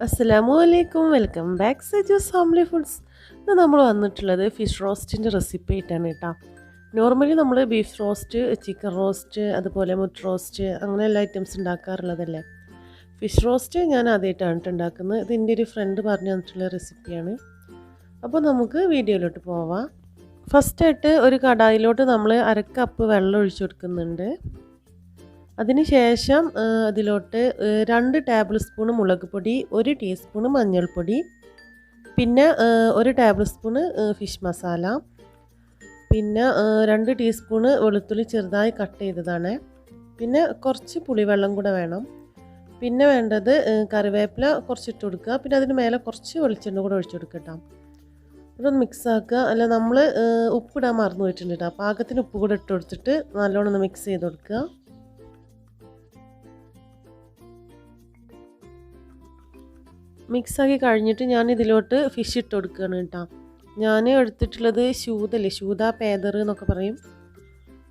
അസ്സലാമു അലൈക്കും welcome back Saju's family foods. ഇന്ന് നമ്മൾ വന്നിട്ടുള്ളത് ഫിഷ് റോസ്റ്റിൻ്റെ റെസിപ്പി ആയിട്ടാണ് കേട്ടോ. നോർമലി നമ്മൾ ബീഫ് റോസ്റ്റ്, ചിക്കൻ റോസ്റ്റ്, അതുപോലെ മുട്ട റോസ്റ്റ് അങ്ങനെ എല്ലാ ഐറ്റംസ് ഉണ്ടാക്കാറുള്ളതല്ലേ. ഫിഷ് റോസ്റ്റ് ഞാൻ ആദ്യമായിട്ടാണ് ഉണ്ടാക്കുന്നത്. ഇത് എൻ്റെ ഒരു ഫ്രണ്ട് പറഞ്ഞു തന്നിട്ടുള്ള റെസിപ്പിയാണ്. അപ്പോൾ നമുക്ക് വീഡിയോയിലോട്ട് പോവാം. ഫസ്റ്റായിട്ട് ഒരു കടായിലോട്ട് നമ്മൾ അരക്കപ്പ് വെള്ളം ഒഴിച്ചു കൊടുക്കുന്നുണ്ട്. അതിനുശേഷം അതിലോട്ട് 2 ടേബിൾ സ്പൂൺ മുളക് പൊടി, 1 ടീസ്പൂൺ മഞ്ഞൾപ്പൊടി, പിന്നെ 1 ടേബിൾ സ്പൂൺ ഫിഷ് മസാല, പിന്നെ 2 ടീസ്പൂൺ വെളുത്തുള്ളി ചെറുതായി കട്ട് ചെയ്തതാണ്, പിന്നെ കുറച്ച് പുളിവെള്ളം കൂടെ വേണം. പിന്നെ വേണ്ടത് കറിവേപ്പില കുറച്ചിട്ട് കൊടുക്കുക. പിന്നെ അതിന് മേലെ കുറച്ച് വെളിച്ചെണ്ണ കൂടെ ഒഴിച്ചു കൊടുക്കുക കേട്ടോ. ഇതൊന്ന് മിക്സ് ആക്കുക. അല്ല നമ്മൾ ഉപ്പിടാൻ മറന്നു പോയിട്ടുണ്ട് കേട്ടോ. പാകത്തിന് ഉപ്പ് കൂടെ ഇട്ട് കൊടുത്തിട്ട് നല്ലോണം ഒന്ന് മിക്സ് ചെയ്ത് കൊടുക്കുക. മിക്സാക്കി കഴിഞ്ഞിട്ട് ഞാൻ ഇതിലോട്ട് ഫിഷ് ഇട്ട് കൊടുക്കുകയാണ് കേട്ടോ. ഞാൻ എടുത്തിട്ടുള്ളത് ശൂത പേദർ എന്നൊക്കെ പറയും.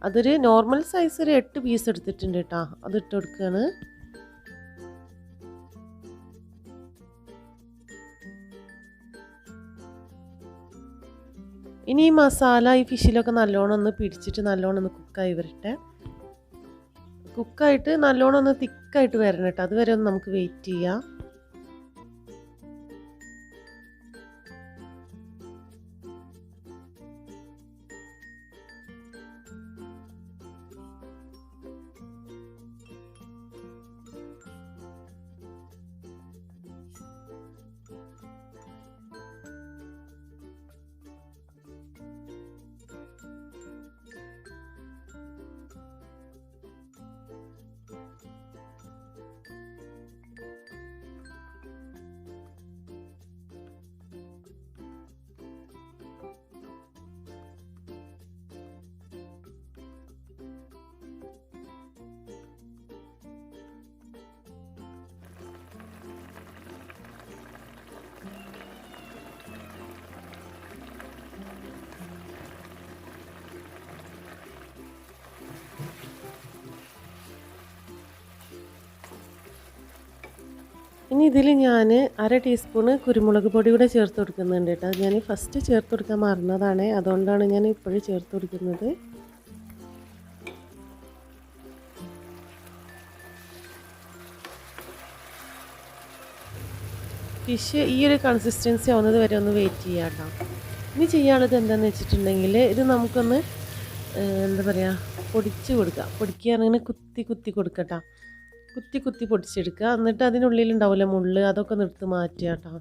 അതൊരു നോർമൽ സൈസ് ഒരു 8 പീസ് എടുത്തിട്ടുണ്ട് കേട്ടോ. അത് ഇട്ട് കൊടുക്കുകയാണ്. ഇനി ഈ മസാല ഈ ഫിഷിലൊക്കെ നല്ലോണം ഒന്ന് പിടിച്ചിട്ട് നല്ലോണം ഒന്ന് കുക്കായി വരട്ടെ. കുക്കായിട്ട് നല്ലോണം ഒന്ന് തിക്കായിട്ട് വരണം കേട്ടോ. അതുവരെ ഒന്ന് നമുക്ക് വെയിറ്റ് ചെയ്യാം. ഇനി ഇതിൽ ഞാൻ 1/2 ടീസ്പൂണ് കുരുമുളക് പൊടി കൂടെ ചേർത്ത് കൊടുക്കുന്നുണ്ട് കേട്ടോ. ഞാൻ ഫസ്റ്റ് ചേർത്ത് കൊടുക്കാൻ മറന്നതാണ്, അതുകൊണ്ടാണ് ഞാൻ ഇപ്പോഴും ചേർത്ത് കൊടുക്കുന്നത്. ഫിഷ് ഈ ഒരു കൺസിസ്റ്റൻസി ആവുന്നത് വരെ ഒന്ന് വെയിറ്റ് ചെയ്യാം കേട്ടോ. ഇനി ചെയ്യാനുള്ളത് എന്താണെന്ന് വെച്ചിട്ടുണ്ടെങ്കിൽ ഇത് നമുക്കൊന്ന് എന്താ പറയുക പൊടിച്ച് കൊടുക്കാം. പൊടിക്കുകയാണെങ്കിൽ കുത്തി കുത്തി കൊടുക്കട്ടോ. കുത്തി കുത്തി പൊടിച്ചെടുക്കുക. എന്നിട്ട് അതിനുള്ളിൽ ഉണ്ടാവില്ല മുള്ള്, അതൊക്കെ നിർത്ത് മാറ്റുക കേട്ടോ.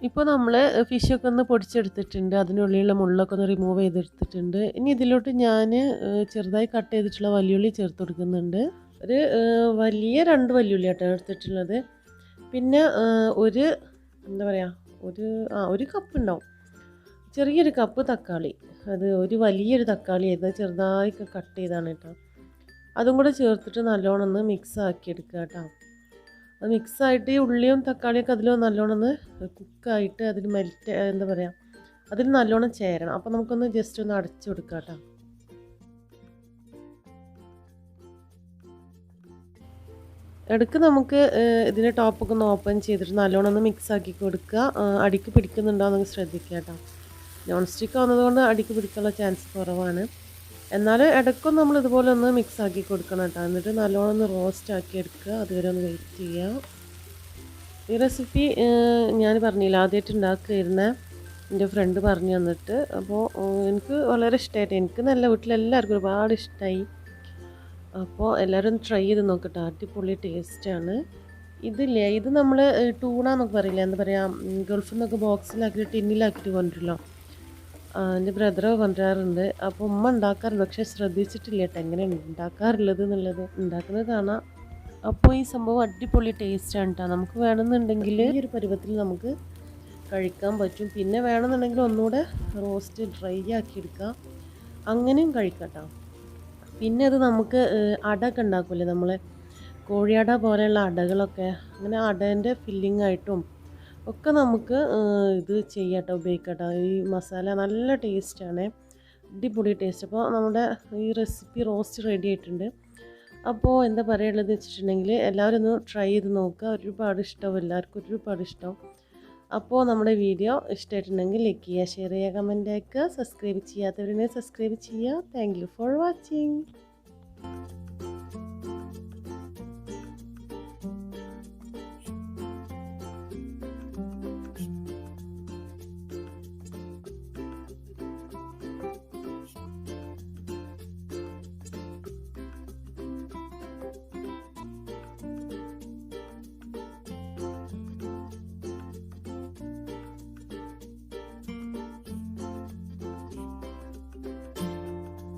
ഇപ്പോൾ നമ്മൾ ഫിഷൊക്കെ ഒന്ന് പൊടിച്ചെടുത്തിട്ടുണ്ട്. അതിനുള്ളിലുള്ള മുള്ളൊക്കെ ഒന്ന് റിമൂവ് ചെയ്തെടുത്തിട്ടുണ്ട്. ഇനി ഇതിലോട്ട് ഞാൻ ചെറുതായി കട്ട് ചെയ്തിട്ടുള്ള വലിയുള്ളി ചേർത്ത് കൊടുക്കുന്നുണ്ട്. ഒരു വലിയ 2 വലിയുള്ളി ആട്ടോ എടുത്തിട്ടുള്ളത്. പിന്നെ ഒരു എന്താ പറയുക ഒരു കപ്പ് ഉണ്ടാവും, ചെറിയൊരു കപ്പ് തക്കാളി. അത് ഒരു വലിയൊരു തക്കാളി ആയിരുന്നു, ചെറുതായി കട്ട് ചെയ്താണ് കേട്ടോ. അതും കൂടെ ചേർത്തിട്ട് നല്ലോണം ഒന്ന് മിക്സ് ആക്കി എടുക്കുക കേട്ടോ. അത് മിക്സായിട്ട് ഈ ഉള്ളിയും തക്കാളിയൊക്കെ അതിൽ നല്ലോണം ഒന്ന് കുക്കായിട്ട് അതിൽ എന്താ പറയുക അതിൽ നല്ലോണം ചേരണം. അപ്പോൾ നമുക്കൊന്ന് ജസ്റ്റ് ഒന്ന് അടച്ചു കൊടുക്കാം കേട്ടോ. ഇടയ്ക്ക് നമുക്ക് ഇതിൻ്റെ ടോപ്പൊക്കെ ഒന്ന് ഓപ്പൺ ചെയ്തിട്ട് നല്ലോണം ഒന്ന് മിക്സ് ആക്കി കൊടുക്കുക. അടിക്ക് പിടിക്കുന്നുണ്ടോ എന്നൊക്കെ ശ്രദ്ധിക്കുക കേട്ടോ. നോൺ സ്റ്റിക്ക് ആവുന്നതുകൊണ്ട് അടിക്ക് പിടിക്കാനുള്ള ചാൻസ് കുറവാണ്. എന്നാൽ ഇടയ്ക്കൊന്ന് നമ്മൾ ഇതുപോലെ ഒന്ന് മിക്സ് ആക്കി കൊടുക്കണം കേട്ടോ. എന്നിട്ട് നല്ലോണം ഒന്ന് റോസ്റ്റ് ആക്കി എടുക്കുക. അതുവരെ ഒന്ന് വെയിറ്റ് ചെയ്യുക. ഈ റെസിപ്പി ഞാൻ പറഞ്ഞില്ല, ആദ്യമായിട്ട് ഉണ്ടാക്കിയിരുന്ന എൻ്റെ ഫ്രണ്ട് പറഞ്ഞു തന്നിട്ട്. അപ്പോൾ എനിക്ക് വളരെ ഇഷ്ടമായിട്ട്, എനിക്ക് നല്ല വീട്ടിലെല്ലാവർക്കും ഒരുപാട് ഇഷ്ടമായി. അപ്പോൾ എല്ലാവരും ഒന്ന് ട്രൈ ചെയ്ത് നോക്കട്ടെ. അടിപൊളി ടേസ്റ്റാണ്. ഇതില്ലേ, ഇത് നമ്മൾ ടൂണ എന്നൊക്കെ പറയില്ല, എന്താ പറയുക, ഗൾഫിൽ നിന്നൊക്കെ ബോക്സിലാക്കിയിട്ട് ടിന്നിലാക്കിയിട്ട് കൊണ്ടുവരില്ലോ. എൻ്റെ ബ്രദറ് കൊണ്ടുവരാറുണ്ട്. അപ്പോൾ ഉമ്മ ഉണ്ടാക്കാറുണ്ട്, പക്ഷേ ശ്രദ്ധിച്ചിട്ടില്ല കേട്ടോ എങ്ങനെയാണ് ഉണ്ടാക്കാറുള്ളത് എന്നുള്ളത്. ഉണ്ടാക്കുന്നത് കാണാം. അപ്പോൾ ഈ സംഭവം അടിപൊളി ടേസ്റ്റാണ് കേട്ടോ. നമുക്ക് വേണമെന്നുണ്ടെങ്കിൽ ഈ ഒരു പരുവത്തിൽ നമുക്ക് കഴിക്കാൻ പറ്റും. പിന്നെ വേണമെന്നുണ്ടെങ്കിൽ ഒന്നുകൂടെ റോസ്റ്റ് ഡ്രൈ ആക്കി എടുക്കാം, അങ്ങനെയും കഴിക്കാം ട്ടോ. പിന്നെ അത് നമുക്ക് അടയൊക്കെ ഉണ്ടാക്കൂലേ നമ്മൾ, കോഴിയട പോലെയുള്ള അടകളൊക്കെ, അങ്ങനെ അടേൻ്റെ ഫില്ലിംഗ് ആയിട്ടും ഒക്കെ നമുക്ക് ഇത് ചെയ്യാട്ടോ, ഉപയോഗിക്കാട്ടോ. ഈ മസാല നല്ല ടേസ്റ്റാണ്, അടിപൊളി ടേസ്റ്റ്. അപ്പോൾ നമ്മുടെ ഈ റെസിപ്പി റോസ്റ്റ് റെഡി ആയിട്ടുണ്ട്. അപ്പോൾ എന്താ പറയുള്ളത് വെച്ചിട്ടുണ്ടെങ്കിൽ എല്ലാവരും ഒന്ന് ട്രൈ ചെയ്ത് നോക്കുക. ഒരുപാട് ഇഷ്ടമാവും, എല്ലാവർക്കും ഒരുപാട് ഇഷ്ടമാവും. അപ്പോൾ നമ്മുടെ വീഡിയോ ഇഷ്ടമായിട്ടുണ്ടെങ്കിൽ ലൈക്ക് ചെയ്യുക, ഷെയർ ചെയ്യുക, കമൻറ്റ് അയക്കുക. സബ്സ്ക്രൈബ് ചെയ്യാത്തവരുണ്ടെങ്കിൽ സബ്സ്ക്രൈബ് ചെയ്യുക. Thank you for watching.